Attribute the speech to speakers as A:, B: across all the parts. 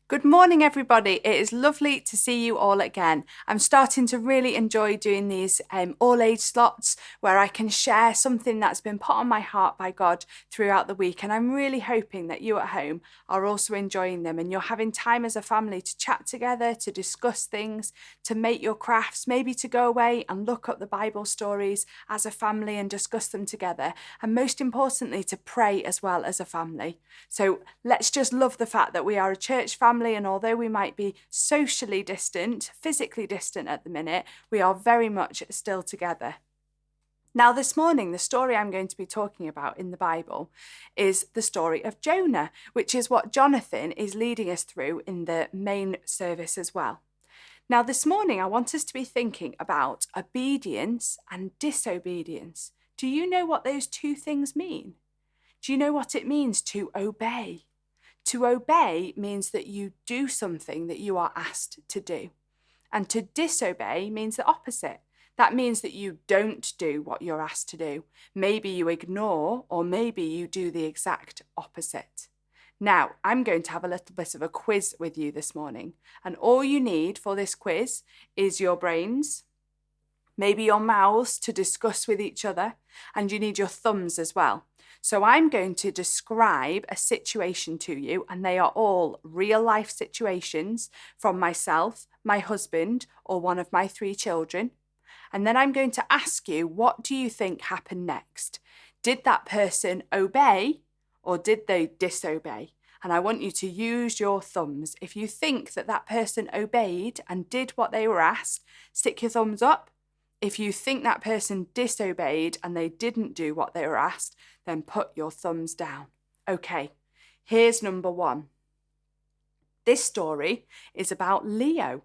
A: Good morning, everybody. It is lovely to see you all again. I'm starting to really enjoy doing these all age slots where I can share something that's been put on my heart by God throughout the week. And I'm really hoping that you at home are also enjoying them and you're having time as a family to chat together, to discuss things, to make your crafts, maybe to go away and look up the Bible stories as a family and discuss them together. And most importantly, to pray as well as a family. So let's just love the fact that we are a church family, and although we might be socially distant, physically distant at the minute, we are very much still together. Now, this morning, the story I'm going to be talking about in the Bible is the story of Jonah, which is what Jonathan is leading us through in the main service as well. Now, this morning, I want us to be thinking about obedience and disobedience. Do you know what those two things mean? Do you know what it means to obey? To obey means that you do something that you are asked to do. And to disobey means the opposite. That means that you don't do what you're asked to do. Maybe you ignore, or maybe you do the exact opposite. Now, I'm going to have a little bit of a quiz with you this morning. And all you need for this quiz is your brains, maybe your mouths to discuss with each other, and you need your thumbs as well. So I'm going to describe a situation to you, and they are all real life situations from myself, my husband, or one of my 3 children. And then I'm going to ask you, what do you think happened next? Did that person obey or did they disobey? And I want you to use your thumbs. If you think that that person obeyed and did what they were asked, stick your thumbs up. If you think that person disobeyed and they didn't do what they were asked, then put your thumbs down. Okay, here's number 1. This story is about Leo.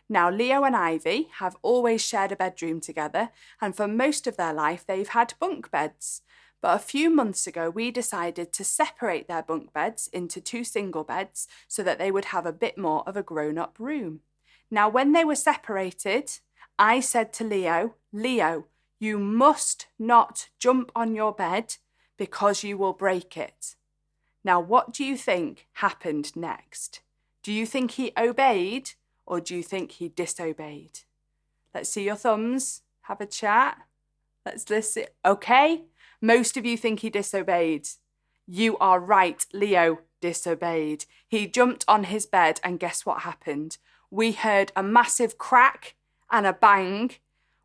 A: Now, Leo and Ivy have always shared a bedroom together, and for most of their life, they've had bunk beds. But a few months ago, we decided to separate their bunk beds into 2 single beds so that they would have a bit more of a grown-up room. Now, when they were separated, I said to Leo, you must not jump on your bed because you will break it. Now, what do you think happened next? Do you think he obeyed or do you think he disobeyed? Let's see your thumbs. Have a chat. Let's listen. Okay, most of you think he disobeyed. You are right, Leo disobeyed. He jumped on his bed and guess what happened? We heard a massive crack and a bang.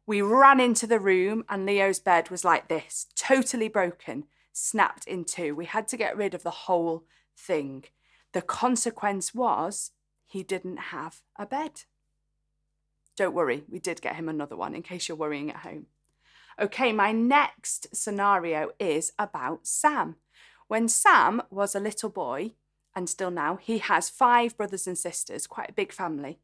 A: We ran into the room and Leo's bed was like this, totally broken, snapped in 2. We had to get rid of the whole thing. The consequence was he didn't have a bed. Don't worry, we did get him another one in case you're worrying at home. Okay, my next scenario is about Sam. When Sam was a little boy, and still now, he has 5 brothers and sisters, quite a big family.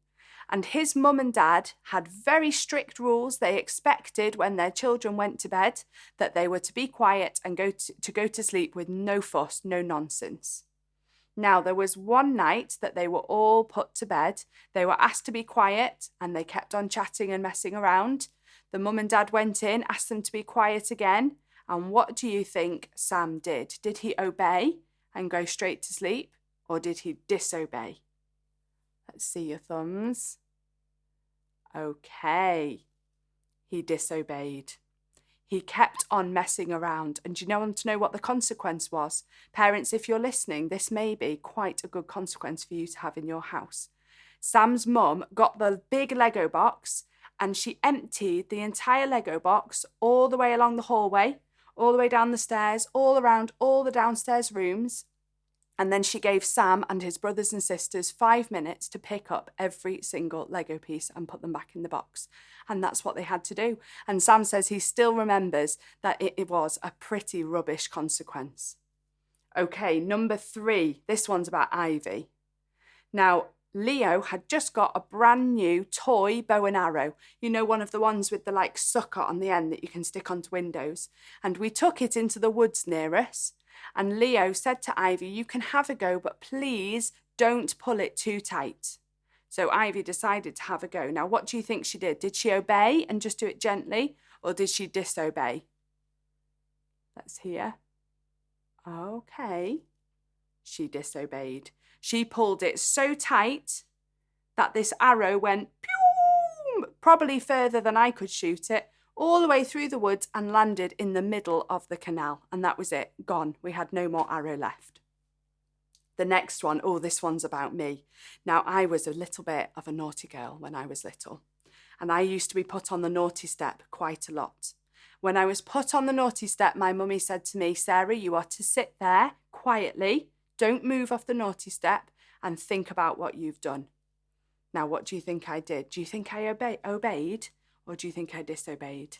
A: And his mum and dad had very strict rules. They expected when their children went to bed that they were to be quiet and go to sleep with no fuss, no nonsense. Now, there was one night that they were all put to bed. They were asked to be quiet and they kept on chatting and messing around. The mum and dad went in, asked them to be quiet again. And what do you think Sam did? Did he obey and go straight to sleep or did he disobey? Let's see your thumbs. Okay, he disobeyed. He kept on messing around. And do you want to know what the consequence was? Parents, if you're listening, this may be quite a good consequence for you to have in your house. Sam's mum got the big Lego box and she emptied the entire Lego box all the way along the hallway, all the way down the stairs, all around all the downstairs rooms. And then she gave Sam and his brothers and sisters 5 minutes to pick up every single Lego piece and put them back in the box. And that's what they had to do. And Sam says he still remembers that it was a pretty rubbish consequence. Okay, number 3. This one's about Ivy. Now, Leo had just got a brand new toy bow and arrow. You know, one of the ones with the sucker on the end that you can stick onto windows. And we took it into the woods near us. And Leo said to Ivy, you can have a go, but please don't pull it too tight. So Ivy decided to have a go. Now, what do you think she did? Did she obey and just do it gently, or did she disobey? Let's hear. Okay. She disobeyed. She pulled it so tight that this arrow went pew, probably further than I could shoot it, all the way through the woods and landed in the middle of the canal. And that was it, gone. We had no more arrow left. The next one, oh, this one's about me. Now, I was a little bit of a naughty girl when I was little, and I used to be put on the naughty step quite a lot. When I was put on the naughty step, my mummy said to me, Sarah, you are to sit there quietly, don't move off the naughty step, and think about what you've done. Now, what do you think I did? Do you think I obeyed, or do you think I disobeyed?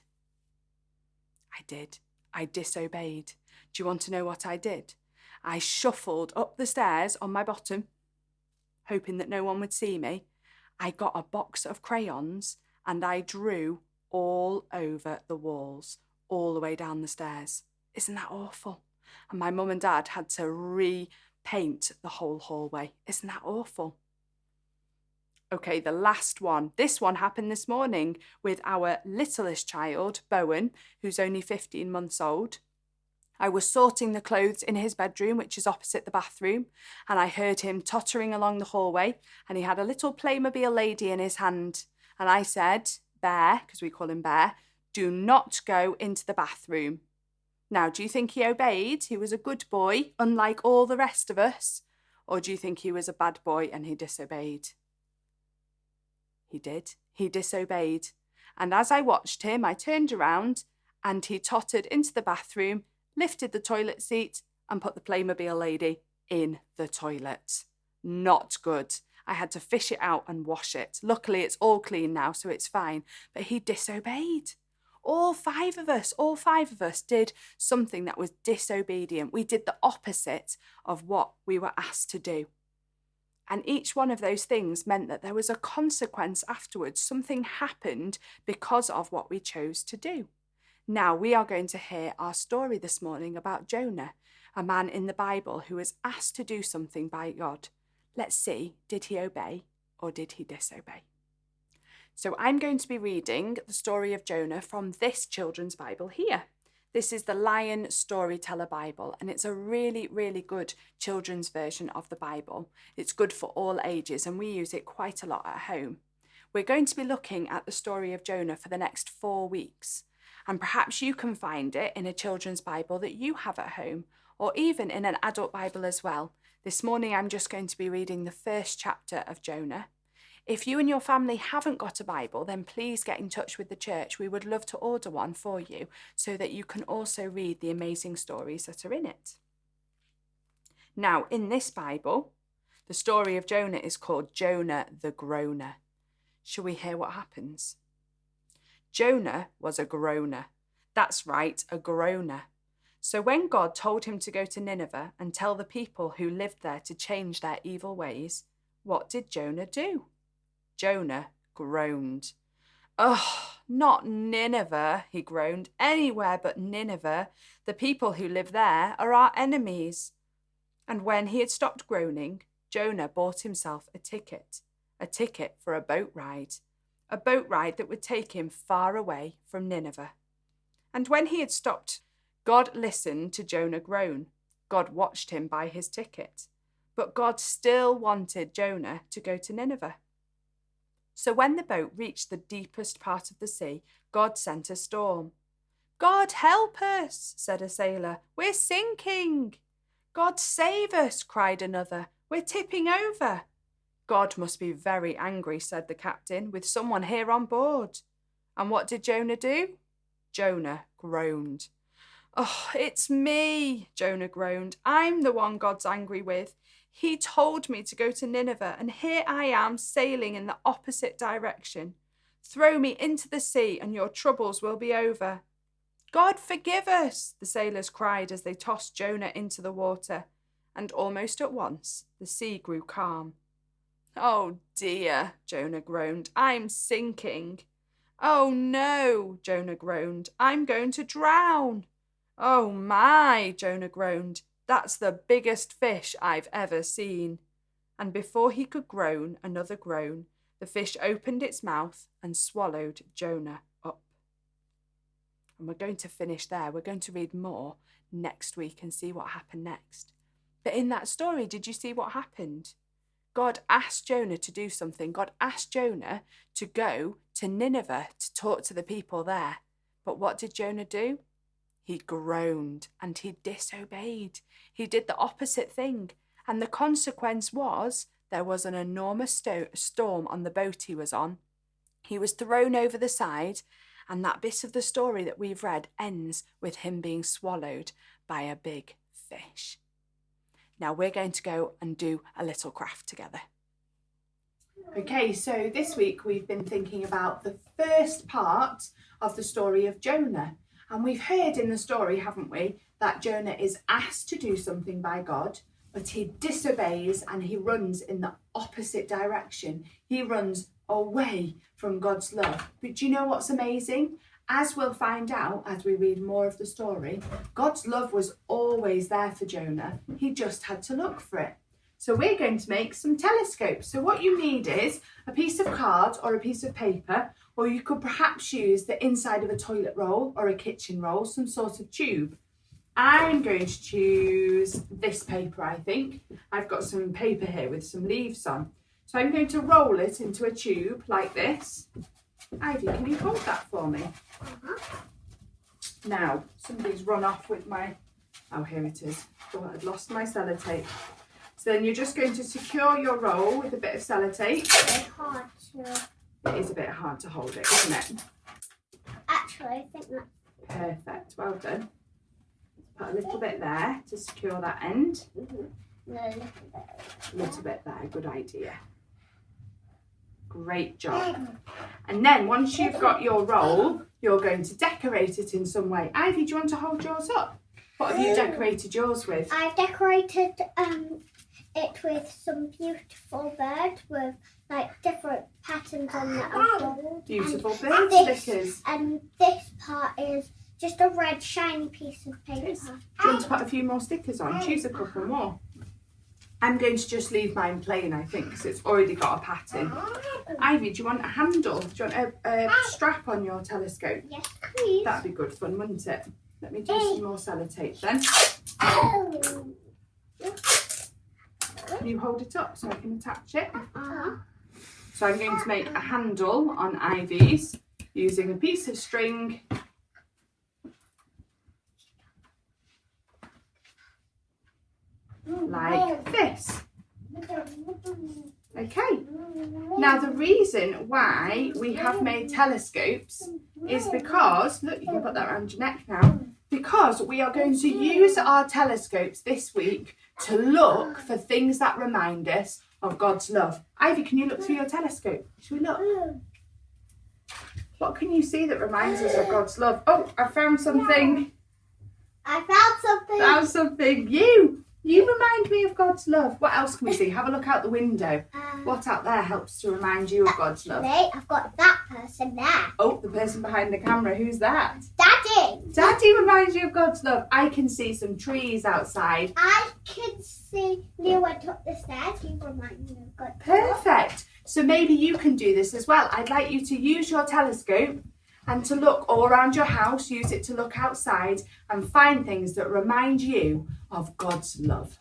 A: I did. I disobeyed. Do you want to know what I did? I shuffled up the stairs on my bottom, hoping that no one would see me. I got a box of crayons and I drew all over the walls, all the way down the stairs. Isn't that awful? And my mum and dad had to repaint the whole hallway. Isn't that awful? Okay, the last one. This one happened this morning with our littlest child, Bowen, who's only 15 months old. I was sorting the clothes in his bedroom, which is opposite the bathroom, and I heard him tottering along the hallway, and he had a little Playmobil lady in his hand. And I said, Bear, because we call him Bear, do not go into the bathroom. Now, do you think he obeyed? He was a good boy, unlike all the rest of us? Or do you think he was a bad boy and he disobeyed? He did. He disobeyed. And as I watched him, I turned around and he tottered into the bathroom, lifted the toilet seat and put the Playmobil lady in the toilet. Not good. I had to fish it out and wash it. Luckily, it's all clean now, so it's fine. But he disobeyed. All five of us did something that was disobedient. We did the opposite of what we were asked to do. And each one of those things meant that there was a consequence afterwards. Something happened because of what we chose to do. Now we are going to hear our story this morning about Jonah, a man in the Bible who was asked to do something by God. Let's see, did he obey or did he disobey? So I'm going to be reading the story of Jonah from this children's Bible here. This is the Lion Storyteller Bible, and it's a really, really good children's version of the Bible. It's good for all ages, and we use it quite a lot at home. We're going to be looking at the story of Jonah for the next 4 weeks, and perhaps you can find it in a children's Bible that you have at home, or even in an adult Bible as well. This morning I'm just going to be reading the first chapter of Jonah. If you and your family haven't got a Bible, then please get in touch with the church. We would love to order one for you so that you can also read the amazing stories that are in it. Now, in this Bible, the story of Jonah is called Jonah the Groaner. Shall we hear what happens? Jonah was a groaner. That's right, a groaner. So when God told him to go to Nineveh and tell the people who lived there to change their evil ways, what did Jonah do? Jonah groaned. Oh, not Nineveh, he groaned. Anywhere but Nineveh. The people who live there are our enemies. And when he had stopped groaning, Jonah bought himself a ticket for a boat ride that would take him far away from Nineveh. And when he had stopped, God listened to Jonah groan. God watched him buy his ticket. But God still wanted Jonah to go to Nineveh. So when the boat reached the deepest part of the sea, God sent a storm. God help us, said a sailor. We're sinking. God save us, cried another. We're tipping over. God must be very angry, said the captain, with someone here on board. And what did Jonah do? Jonah groaned. Oh, it's me, Jonah groaned. I'm the one God's angry with. He told me to go to Nineveh, and here I am sailing in the opposite direction. Throw me into the sea, and your troubles will be over. God forgive us, the sailors cried as they tossed Jonah into the water, and almost at once the sea grew calm. Oh dear, Jonah groaned, I'm sinking. Oh no, Jonah groaned, I'm going to drown. Oh my, Jonah groaned, that's the biggest fish I've ever seen. And before he could groan another groan, the fish opened its mouth and swallowed Jonah up. And we're going to finish there. We're going to read more next week and see what happened next. But in that story, did you see what happened? God asked Jonah to do something. God asked Jonah to go to Nineveh to talk to the people there. But what did Jonah do? He groaned and he disobeyed. He did the opposite thing. And the consequence was there was an enormous storm on the boat he was on. He was thrown over the side, and that bit of the story that we've read ends with him being swallowed by a big fish. Now we're going to go and do a little craft together. Okay, so this week we've been thinking about the first part of the story of Jonah. And we've heard in the story, haven't we, that Jonah is asked to do something by God, but he disobeys and he runs in the opposite direction. He runs away from God's love. But do you know what's amazing? As we'll find out as we read more of the story, God's love was always there for Jonah. He just had to look for it. So we're going to make some telescopes. So what you need is a piece of card or a piece of paper, or you could perhaps use the inside of a toilet roll or a kitchen roll, some sort of tube. I'm going to choose this paper, I think. I've got some paper here with some leaves on. So I'm going to roll it into a tube like this. Ivy, can you hold that for me? Now, somebody's run off with my... Oh, here it is. Oh, I'd lost my sellotape. So then you're just going to secure your roll with a bit of sellotape.
B: It's hard to...
A: It is a bit hard to hold it, isn't it?
B: Actually, I think that's...
A: Perfect, well done. Put a little bit there to secure that end.
B: No, a little bit.
A: A little bit there, good idea. Great job. And then once you've got your roll, you're going to decorate it in some way. Ivy, do you want to hold yours up? What have you decorated yours with?
B: I've decorated it with some beautiful birds with like different patterns on the gold.
A: Beautiful
B: and
A: bird
B: this,
A: stickers.
B: And this part is just a red shiny piece of paper.
A: Do you want to put a few more stickers on? Choose a couple more. I'm going to just leave mine plain, I think, because it's already got a pattern. Ivy, do you want a handle? Do you want a strap on your telescope?
B: Yes, please.
A: That'd be good fun, wouldn't it? Let me do some more sellotape then. Can you hold it up so I can attach it? So I'm going to make a handle on Ivy's using a piece of string. Like this. Okay, now the reason why we have made telescopes is because, look, you can put that around your neck now, because we are going to use our telescopes this week to look for things that remind us of God's love. Ivy, can you look through your telescope? Should we look? What can you see that reminds us of God's love? Oh, I found something.
B: I found something.
A: Found something. You remind me of God's love. What else can we see? Have a look out the window. What out there helps to remind you of God's love?
B: I've got that person there.
A: Oh, the person behind the camera. Who's that?
B: Daddy.
A: Daddy reminds you of God's love. I can see some trees outside.
B: I can see Leo went up the stairs. He reminds me of God's love.
A: Perfect. So maybe you can do this as well. I'd like you to use your telescope and to look all around your house. Use it to look outside and find things that remind you of God's love.